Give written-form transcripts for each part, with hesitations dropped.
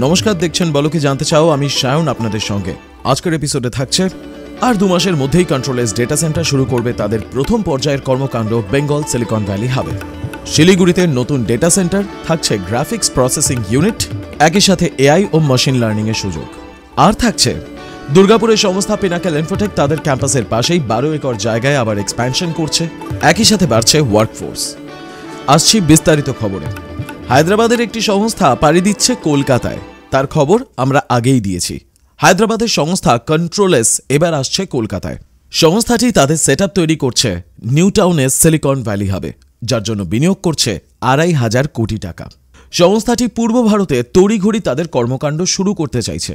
নমস্কার, দেখছেন বলো কি জানতে চাও। আমি সায়ন আপনাদের সঙ্গে। আজকের এপিসোডে থাকছে আর 2 মাসের মধ্যেই কন্ট্রোলেস ডেটা সেন্টার শুরু করবে তাদের প্রথম পর্যায়ের কর্মকাণ্ড বেঙ্গল সিলিকন ভ্যালি হাবে। শিলিগুড়িতে নতুন ডেটা সেন্টার, থাকছে গ্রাফিক্স প্রসেসিং ইউনিট, একই সাথে এআই ও মেশিন লার্নিং এর সুযোগ। আর থাকছে দুর্গাপুরের সংস্থা পিনাকেল ইনফোটেক তাদের ক্যাম্পাসের পাশেই 12 একর জায়গায় আবার এক্সপ্যানশন করছে, একই সাথে বাড়ছে ওয়ার্কফোর্স। আসছি বিস্তারিত খবরে। হায়দ্রাবাদের একটি সংস্থা পাড়ি দিচ্ছে কলকাতায়, তার খবর আমরা আগেই দিয়েছি। হায়দ্রাবাদের সংস্থা কন্ট্রোলেস এবার আসছে কলকাতায়। সংস্থাটি তাদের সেটআপ তৈরি করছে নিউ টাউনের সিলিকন ভ্যালি হাবে, যার জন্য বিনিয়োগ করছে 2,500 কোটি টাকা। সংস্থাটি পূর্ব ভারতে তড়িঘড়ি তাদের কর্মকাণ্ড শুরু করতে চাইছে।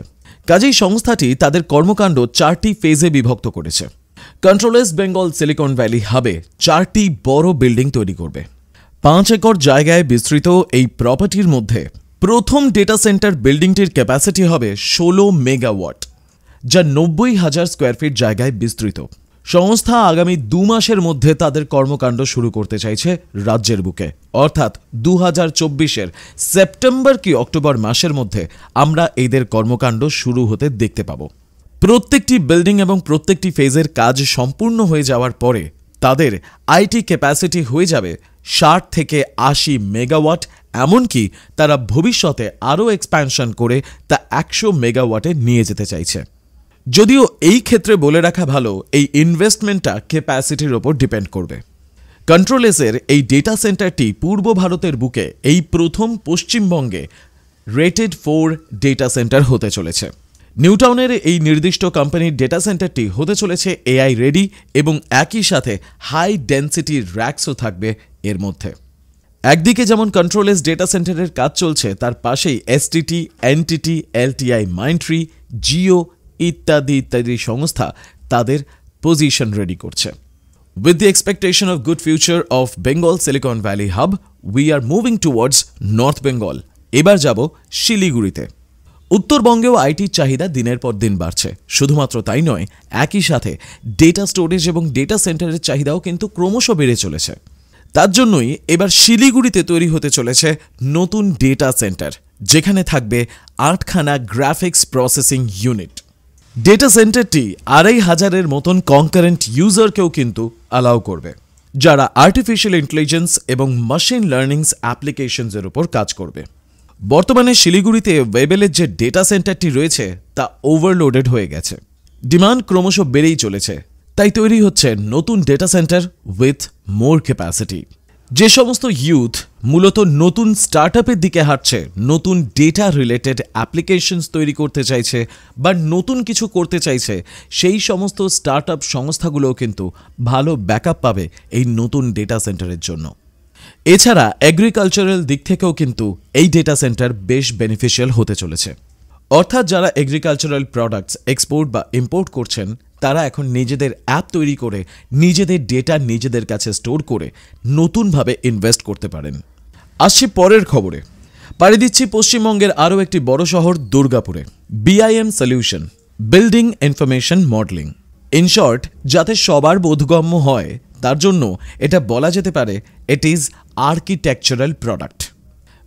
কাজেই সংস্থাটি তাদের কর্মকাণ্ড 4টি ফেজে বিভক্ত করেছে। কন্ট্রোলেস বেঙ্গল সিলিকন ভ্যালি হাবে 4টি বড় বিল্ডিং তৈরি করবে। 5 একর জায়গায় বিস্তৃত এই প্রপার্টির মধ্যে প্রথম ডেটা সেন্টার বিল্ডিংটির ক্যাপাসিটি হবে 16 মেগাওয়াট, যা 90,000 স্কোয়ার ফিট জায়গায় বিস্তৃত। সংস্থা আগামী 2 মাসের মধ্যে তাদের কর্মকাণ্ড শুরু করতে চাইছে রাজ্যের বুকে, অর্থাৎ 2024-এর সেপ্টেম্বর কি অক্টোবর মাসের মধ্যে আমরা এদের কর্মকাণ্ড শুরু হতে দেখতে পাব। প্রত্যেকটি বিল্ডিং এবং প্রত্যেকটি ফেজের কাজ সম্পূর্ণ হয়ে যাওয়ার পরে তাদের আইটি ক্যাপাসিটি হয়ে যাবে 60 থেকে 80 মেগাওয়াট। এমনকি তারা ভবিষ্যতে আরও এক্সপ্যানশন করে তা 100 মেগাওয়াটে নিয়ে যেতে চাইছে। যদিও এই ক্ষেত্রে বলে রাখা ভালো, এই ইনভেস্টমেন্টটা ক্যাপাসিটির ওপর ডিপেন্ড করবে। কন্ট্রোলেসের এই ডেটা সেন্টারটি পূর্ব ভারতের বুকে এই প্রথম পশ্চিমবঙ্গে রেটেড 4 ডেটা সেন্টার হতে চলেছে। নিউটাউনের এই নির্দিষ্ট কোম্পানির ডেটা সেন্টারটি হতে চলেছে এআই রেডি এবং একই সাথে হাই ডেন্সিটি র্যাকসও থাকবে এর মধ্যে। একদিকে যেমন কন্ট্রোলেস ডেটা সেন্টারের কাজ চলছে, তার পাশেই এসটিটি, এনটিটি, এলটিআই, মাইন্ডট্রি, জিও ইত্যাদি ইত্যাদি সংস্থা তাদের পজিশন রেডি করছে। With the expectation of good future of Bengal Silicon Valley Hub, we are moving towards North Bengal. এবার যাব শিলিগুড়িতে। উত্তরবঙ্গেও আইটির চাহিদা দিনের পর দিন বাড়ছে। শুধুমাত্র তাই নয়, একই সাথে ডেটা স্টোরেজ এবং ডেটা সেন্টারের চাহিদাও কিন্তু ক্রমশ বেড়ে চলেছে। তার জন্যই এবার শিলিগুড়িতে তৈরি হতে চলেছে নতুন ডেটা সেন্টার, যেখানে থাকবে 8খানা গ্রাফিক্স প্রসেসিং ইউনিট। ডেটা সেন্টারটি 2,500-এর মতন কনকারেন্ট ইউজারকেও কিন্তু অ্যালাউ করবে, যারা আর্টিফিশিয়াল ইন্টেলিজেন্স এবং মেশিন লার্নিং অ্যাপ্লিকেশনসের উপর কাজ করবে। বর্তমানে শিলিগুড়িতে ওয়েবেলের যে ডেটা সেন্টারটি রয়েছে তা ওভারলোডেড হয়ে গেছে। ডিমান্ড ক্রমশ বেড়েই চলেছে, তাই তৈরি হচ্ছে নতুন data centre with more capacity. যে সমস্ত ইউথ মূলত নতুন স্টার্টআপের দিকে হাঁটছে, নতুন ডেটা রিলেটেড অ্যাপ্লিকেশনস তৈরি করতে চাইছে বা নতুন কিছু করতে চাইছে, সেই সমস্ত স্টার্টআপ সংস্থাগুলোও কিন্তু ভালো ব্যাকআপ পাবে এই নতুন ডেটা সেন্টারের জন্য। এছাড়া এগ্রিকালচারাল দিক থেকেও কিন্তু এই ডেটা সেন্টার বেশ বেনিফিশিয়াল হতে চলেছে। অর্থাৎ যারা এগ্রিকালচারাল প্রোডাক্টস এক্সপোর্ট বা ইম্পোর্ট করছেন, তারা এখন নিজেদের অ্যাপ তৈরি করে নিজেদের ডেটা নিজেদের কাছে স্টোর করে নতুনভাবে ইনভেস্ট করতে পারেন। আসছি পরের খবরে। পাড়ি দিচ্ছি পশ্চিমবঙ্গের আরও একটি বড় শহর দুর্গাপুরে। BIM solution, building information modelling. In short, যাতে সবার বোধগম্য হয় তার জন্য এটা বলা যেতে পারে it is architectural product.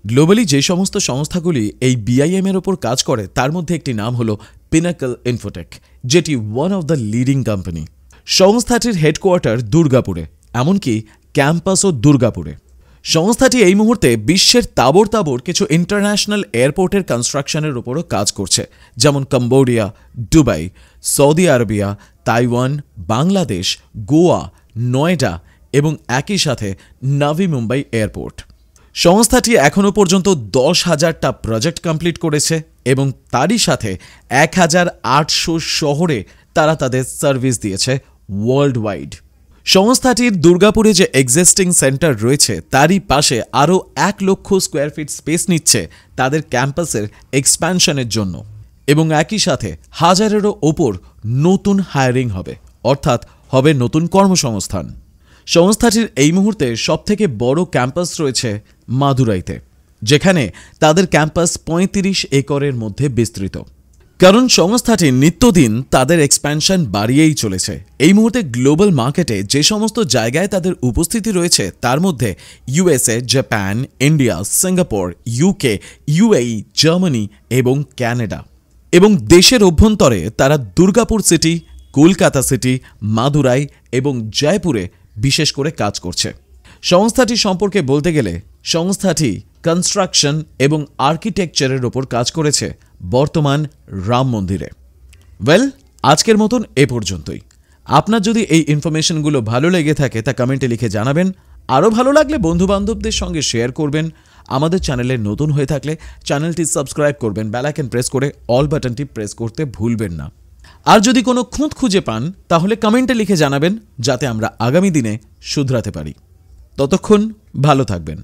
Globally যে সমস্ত সংস্থাগুলি এই বিআইএম এর ওপর কাজ করে, তার মধ্যে একটি নাম হলো পিনাকেল ইনফোটেক, যেটি one of the leading company. সংস্থাটির হেডকোয়ার্টার দুর্গাপুরে, এমনকি ক্যাম্পাসও দুর্গাপুরে। সংস্থাটি এই মুহূর্তে বিশ্বের তাবড় তাবড় কিছু ইন্টারন্যাশনাল এয়ারপোর্টের কনস্ট্রাকশনের উপরও কাজ করছে, যেমন Cambodia, Dubai, Saudi Arabia, Taiwan, Bangladesh, Goa, Noida এবং একই সাথে নাভি মুম্বাই এয়ারপোর্ট। সংস্থাটি এখনও পর্যন্ত 10,000টা প্রজেক্ট কমপ্লিট করেছে এবং তারই সাথে 1,800 শহরে তারা তাদের সার্ভিস দিয়েছে ওয়ার্ল্ড ওয়াইড। সংস্থাটির দুর্গাপুরে যে এক্সিস্টিং সেন্টার রয়েছে, তারই পাশে আরও 1 লক্ষ স্কোয়ার ফিট স্পেস নিচ্ছে তাদের ক্যাম্পাসের এক্সপ্যানশনের জন্য এবং একই সাথে 1000-এরও ওপর নতুন হায়ারিং হবে, অর্থাৎ হবে নতুন কর্মসংস্থান। সংস্থাটির এই মুহূর্তে সবথেকে বড় ক্যাম্পাস রয়েছে মাদুরাইতে, যেখানে তাদের ক্যাম্পাস 35 একরের মধ্যে বিস্তৃত। কারণ সংস্থাটি নিত্যদিন তাদের এক্সপ্যানশন বাড়িয়েই চলেছে। এই মুহূর্তে গ্লোবাল মার্কেটে যে সমস্ত জায়গায় তাদের উপস্থিতি রয়েছে তার মধ্যে USA, Japan, India, Singapore, UK, UAE, Germany এবং ক্যানাডা। এবং দেশের অভ্যন্তরে তারা দুর্গাপুর সিটি, কলকাতা সিটি, মাদুরাই এবং জয়পুরে বিশেষ করে কাজ করছে। সংস্থাটি সম্পর্কে বলতে গেলে সংস্থাটি কনস্ট্রাকশন এবং আর্কিটেকচারের ওপর কাজ করেছে বর্তমান রাম মন্দিরে। ওয়েল, আজকের মতন এ পর্যন্তই। আপনার যদি এই ইনফরমেশনগুলো ভালো লেগে থাকে তা কমেন্টে লিখে জানাবেন। আরও ভালো লাগলে বন্ধুবান্ধবদের সঙ্গে শেয়ার করবেন। আমাদের চ্যানেলে নতুন হয়ে থাকলে চ্যানেলটি সাবস্ক্রাইব করবেন, বেল আইকন প্রেস করে অল বাটনটি প্রেস করতে ভুলবেন না। আর যদি কোনো খুঁত খুঁজে পান তাহলে কমেন্টে লিখে জানাবেন, যাতে আমরা আগামী দিনে শুধরাতে পারি। ততক্ষণ ভালো থাকবেন।